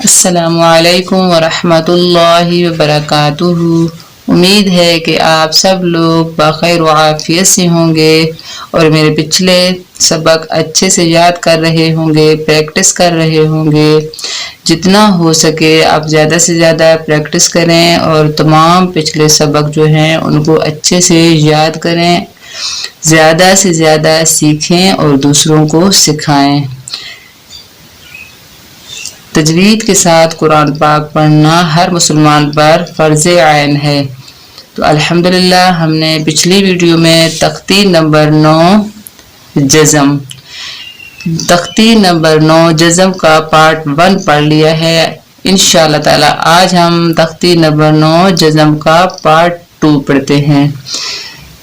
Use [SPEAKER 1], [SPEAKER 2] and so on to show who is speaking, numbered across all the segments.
[SPEAKER 1] السلام علیکم ورحمۃ اللہ وبرکاتہ۔ امید ہے کہ آپ سب لوگ بخیر و عافیت سے ہوں گے اور میرے پچھلے سبق اچھے سے یاد کر رہے ہوں گے، پریکٹس کر رہے ہوں گے۔ جتنا ہو سکے آپ زیادہ سے زیادہ پریکٹس کریں اور تمام پچھلے سبق جو ہیں ان کو اچھے سے یاد کریں، زیادہ سے زیادہ سیکھیں اور دوسروں کو سکھائیں۔ تجوید کے ساتھ قرآن پاک پڑھنا ہر مسلمان پر فرض عین ہے۔ تو الحمدللہ ہم نے پچھلی ویڈیو میں تختی نمبر 9 جزم کا پارٹ 1 پڑھ لیا ہے۔ انشاءاللہ تعالی آج ہم تختی نمبر 9 جزم کا پارٹ 2 پڑھتے ہیں۔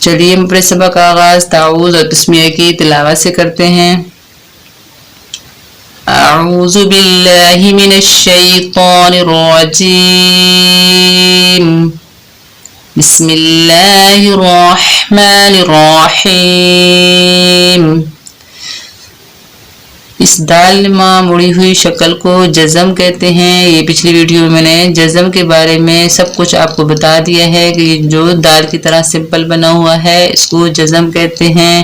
[SPEAKER 1] چلیے ہم اپنے سبق کا آغاز تعوذ اور تسمیہ کی تلاوت سے کرتے ہیں۔ اعوذ باللہ من الشیطان الرجیم، بسم اللہ الرحمن الرحیم۔ اس دال نما مڑی ہوئی شکل کو جزم کہتے ہیں۔ یہ پچھلی ویڈیو میں نے جزم کے بارے میں سب کچھ آپ کو بتا دیا ہے کہ جو دال کی طرح سمپل بنا ہوا ہے اس کو جزم کہتے ہیں،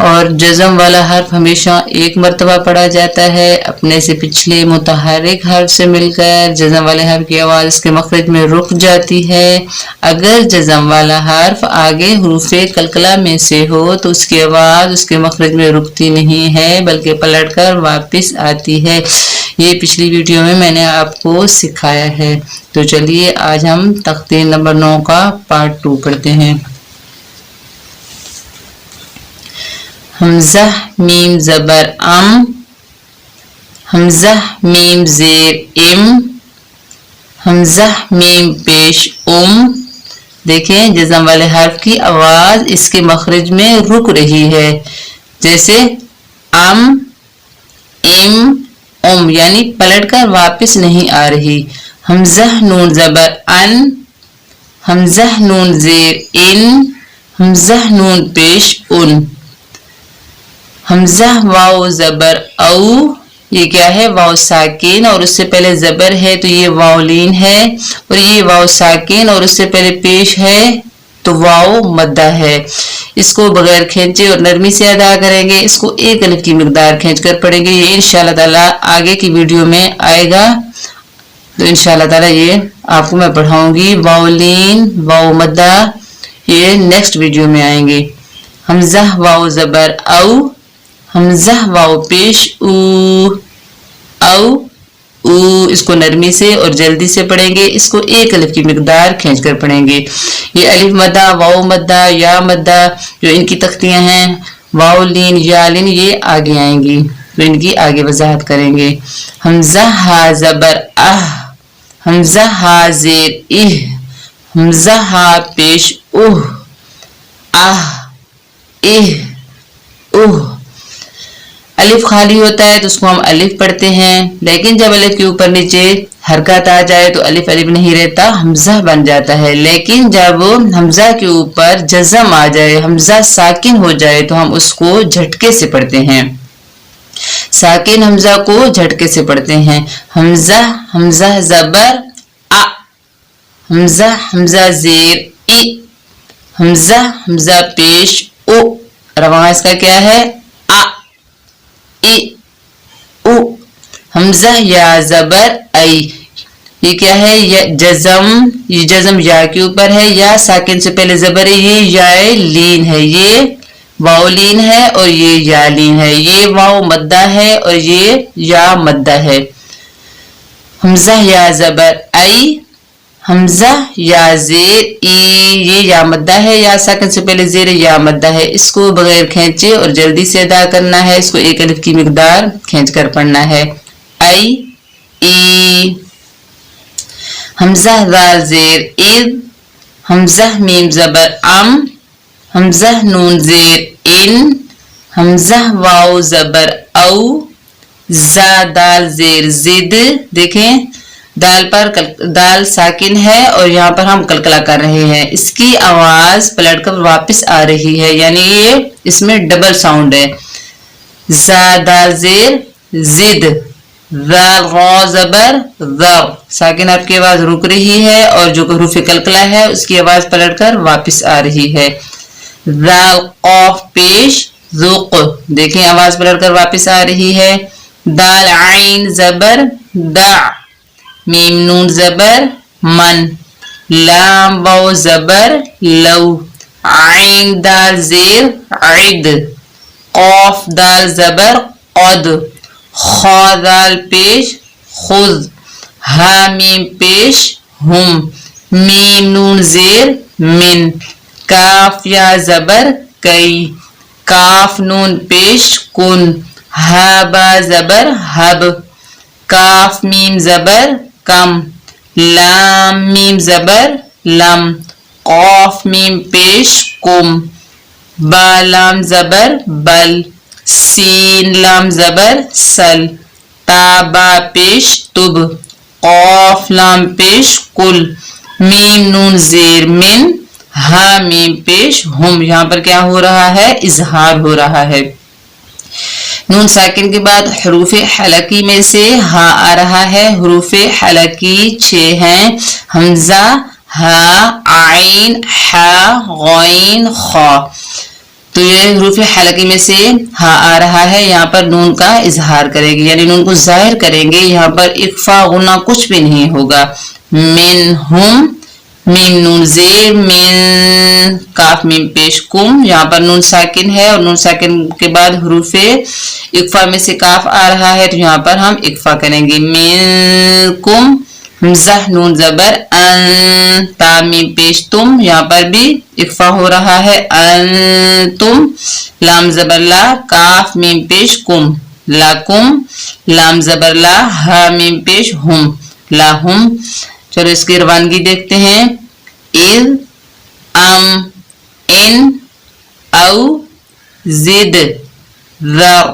[SPEAKER 1] اور جزم والا حرف ہمیشہ ایک مرتبہ پڑھا جاتا ہے اپنے سے پچھلے متحرک حرف سے مل کر۔ جزم والے حرف کی آواز اس کے مخرج میں رک جاتی ہے۔ اگر جزم والا حرف آگے حروف قلقلہ میں سے ہو تو اس کی آواز اس کے مخرج میں رکتی نہیں ہے بلکہ پلٹ کر واپس آتی ہے۔ یہ پچھلی ویڈیو میں میں نے آپ کو سکھایا ہے۔ تو چلیے آج ہم تختی نمبر 9 کا پارٹ 2 پڑھتے ہیں۔ حمزہ میم زبر ام، حمزہ میم زیر ام، حمزہ میم پیش ام۔ دیکھیں جزم والے حرف کی آواز اس کے مخرج میں رک رہی ہے، جیسے ام، ام، ام، یعنی پلٹ کر واپس نہیں آ رہی۔ حمزہ نون زبر ان، حمزہ نون زیر ان، حمزہ نون پیش ان۔ حمزہ واو زبر او، یہ کیا ہے؟ واو ساکن اور اس سے پہلے زبر ہے تو یہ واو لین ہے، اور یہ واو ساکن اور اس سے پہلے پیش ہے تو واو مدہ ہے۔ اس کو بغیر کھینچے اور نرمی سے ادا کریں گے۔ اس کو ایک الف کی مقدار کھینچ کر پڑھیں گے۔ یہ انشاءاللہ تعالی آگے کی ویڈیو میں آئے گا، تو انشاءاللہ تعالی یہ آپ کو میں پڑھاؤں گی۔ واو لین، واو مدہ یہ نیکسٹ ویڈیو میں آئیں گے۔ حمزہ واو زبر او، حمزہ واو پیش او، او، او، اس کو نرمی سے اور جلدی سے پڑھیں گے۔ اس کو ایک الف کی مقدار کھینچ کر پڑھیں گے۔ یہ الف مدہ، واو مدہ، یا مدہ جو ان کی تختیاں ہیں، واو لین، یا لین، یہ آگے آئیں گی تو ان کی آگے وضاحت کریں گے۔ حمزہ ہا زبر اہ، حمزہ ہا زیر اہ، حمزہ ہا پیش اوہ، اہ، اہ، اوہ۔ الف خالی ہوتا ہے تو اس کو ہم الف پڑھتے ہیں، لیکن جب الف کے اوپر نیچے حرکات آ جائے تو الف الف نہیں رہتا، حمزہ بن جاتا ہے۔ لیکن جب حمزہ کے اوپر جزم آ جائے، حمزہ ساکن ہو جائے تو ہم اس کو جھٹکے سے پڑھتے ہیں، ساکن حمزہ کو جھٹکے سے پڑھتے ہیں۔ حمزہ، حمزہ زبر ا، حمزہ، حمزہ زیر ای، حمزہ، حمزہ پیش او، رواں اس کا کیا ہے؟ ا، ای، او۔ حمزہ یا زبر ای، یہ کیا ہے؟ جزم، یہ جزم یا کے اوپر ہے، یا ساکن سے پہلے زبر ہے، یہ یا لین ہے، یہ واو لین ہے اور یہ یا لین ہے، یہ واو مدہ ہے اور یہ یا مدہ ہے۔ حمزہ یا زبر ای، حمزہ یا زیر ای، یہ یا مدہ ہے، یا ساکن سے پہلے زیر یا مدہ ہے۔ اس کو بغیر کھینچے اور جلدی سے ادا کرنا ہے، اس کو ایک الف کی مقدار کھینچ کر پڑھنا ہے۔ ای، ای۔ حمزہ دال زیر اذ، حمزہ میم زبر ام، حمزہ نون زیر ان، حمزہ واو زبر او، زا دال زیر زد۔ دیکھیں دال پر دال ساکن ہے اور یہاں پر ہم قلقلہ کر رہے ہیں، اس کی آواز پلٹ کر واپس آ رہی ہے، یعنی یہ اس میں ڈبل ساؤنڈ ہے۔ زا دال زیر زد، ذال را زبر ذر، ساکن آپ کی آواز رک رہی ہے اور جو حروف قلقلہ ہے اس کی آواز پلٹ کر واپس آ رہی ہے. ذال قاف پیش ذوق، دیکھیں آواز پلٹ کر واپس آ رہی ہے. دال عین زبر دع، میم نون زبر من، لام واو زبر لو، عین دال زیر عد، قاف دال زبر قد، خا دال پیش خذ، ہا میم پیش ہم، میم نون زیر من، کاف یا زبر کئی، کاف نون پیش کن، ہا با زبر ہب، کاف میم زبر کم، لام میم زبر لم، قاف میم پیش کم، با لام زبر بل، سین لام زبر سل، تا با پیش تب، قاف لام پیش کل، میم نون زیر من، ہا میم پیش ہم. یہاں پر کیا ہو رہا ہے؟ اظہار ہو رہا ہے. نون ساکن کے بعد حروف حلقی میں سے ہا آ رہا ہے. حروف حلقی 6 ہیں: حمزہ، ہا، عین، حا، غین، خا. تو یہ حروف حلقی میں سے ہا آ رہا ہے. یہاں پر نون کا اظہار کرے گی یعنی نون کو ظاہر کریں گے. یہاں پر اخفا غنہ کچھ بھی نہیں ہوگا. من ہم، میم نون زیر من، کاف میم پیش کم. یہاں پر نون ساکن ہے اور نون ساکن کے بعد حروف اخفا میں سے کاف آ رہا ہے تو یہاں پر ہم اخفا کریں گے. من کم، حمزہ نون زبر ان، تا میم پیش تم. یہاں پر بھی اخفا ہو رہا ہے. انتم، لام زبر لا، کاف میم پیش کم، لکم، لام زبر لا، ہا میم پیش ہم، لہم. چلو اس کی روانگی دیکھتے ہیں. اذ، ام، ان، او، زد، ذر،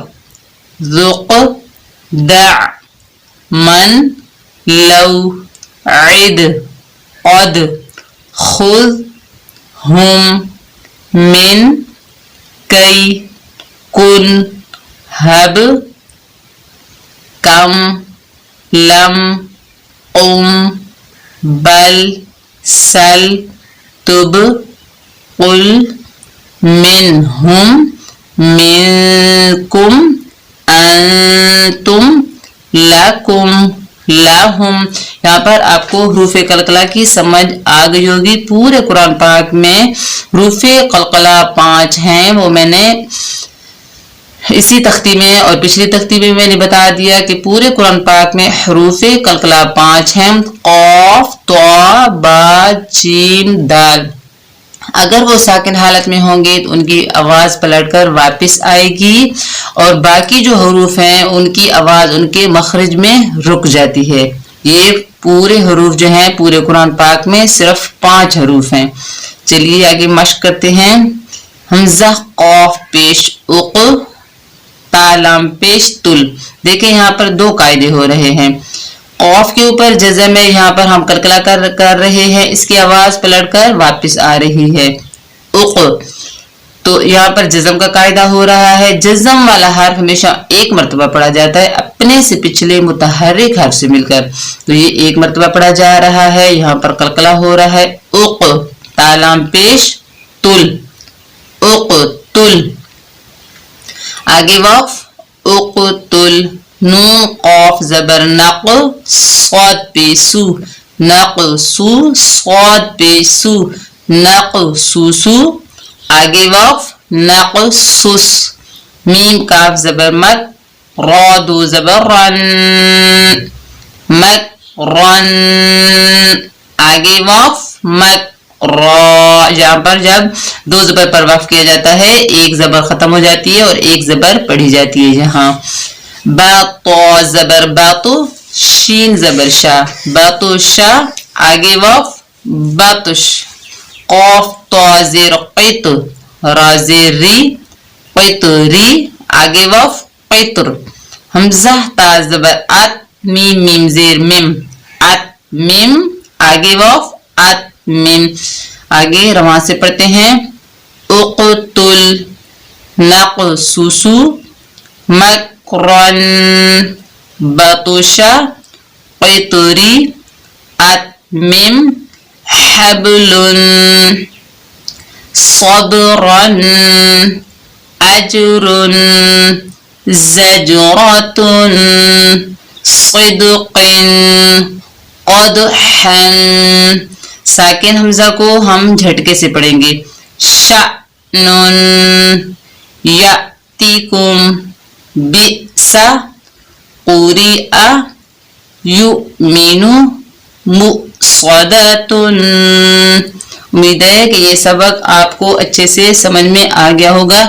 [SPEAKER 1] ذق، دع، من، لو، عد، قد، خذ، ہم، من، کی، کن، ہب، کم، لم، قم، بل، سل، تب، قل، منہم، منکم، انتم، لکم، لہم. یہاں پر آپ کو حروف قلقلہ کی سمجھ آ گئی ہوگی. پورے قرآن پاک میں حروف قلقلہ 5 ہیں. وہ میں نے اسی تختی میں اور پچھلی تختی میں نے بتا دیا کہ پورے قرآن پاک میں حروف قلقلہ 5 ہیں: قاف، طا، با، جیم، دال. اگر وہ ساکن حالت میں ہوں گے تو ان کی آواز پلٹ کر واپس آئے گی اور باقی جو حروف ہیں ان کی آواز ان کے مخرج میں رک جاتی ہے. یہ پورے حروف جو ہیں پورے قرآن پاک میں صرف 5 حروف ہیں. چلیے آگے مشق کرتے ہیں. حمزہ قاف پیش اق، تا لام پیش تل. دیکھیں یہاں پر 2 قاعدے ہو رہے ہیں. قاف کے اوپر جزم ہے، یہاں پر ہم قلقلہ کر رہے ہیں، اس کی آواز پلٹ کر واپس آ رہی ہے. اق، تو یہاں پر جزم کا قاعدہ ہو رہا ہے. جزم والا حرف ہمیشہ ایک مرتبہ پڑھا جاتا ہے اپنے سے پچھلے متحرک حرف سے مل کر. تو یہ ایک مرتبہ پڑھا جا رہا ہے. یہاں پر قلقلہ ہو رہا ہے. اق، تا لام پیش تل، اق تل. آگے وقف. اقتل، نون قاف زبر نق، صاد پہ سو، نق سو، صاد پہ سو، نق سو سو. آگے وقف. نق سس، میم کاف زبر مک، را دو زبر رن، مک رن. آگے وقف. مک را، یہاں پر جب 2 زبر پر وقف کیا جاتا ہے ایک زبر ختم ہو جاتی ہے اور ایک زبر پڑھی جاتی ہے. یہاں با تو زبر باتو، شین زبر شا، باتو شا. آگے وقف. باتش، قاف تو زیر قیت، را زیر ری، قیت ری. آگے وقف. قیتر. حمزہ تا زبر ات، میم میم زیر مم، ات مم. آگے وقف. ات مم. آگے رواں سے پڑھتے ہیں. اقتل، نقصص، مکرن، بطشا قطری اتمم حبل صبرا اجر زجرة صدق قدحا. ساکن حمزہ کو ہم جھٹکے سے پڑھیں گے. شأن یأتیکم بئس قریء یؤمن مصدۃ. امید ہے کہ یہ سبق آپ کو اچھے سے سمجھ میں آ گیا ہوگا.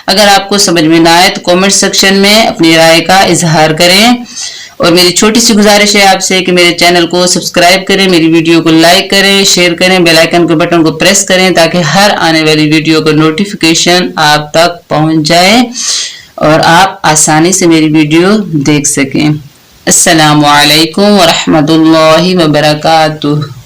[SPEAKER 1] اگر آپ کو سمجھ میں نہ آئے تو کامنٹ سیکشن میں اپنی رائے کا اظہار کریں. اور میری چھوٹی سی گزارش ہے آپ سے کہ میرے چینل کو سبسکرائب کریں, میری ویڈیو کو لائک کریں, شیئر کریں, بیل آئیکن کے بٹن کو پریس کریں تاکہ ہر آنے والی ویڈیو کا نوٹیفیکیشن آپ تک پہنچ جائے اور آپ آسانی سے میری ویڈیو دیکھ سکیں. السلام علیکم ورحمۃ اللہ وبرکاتہ.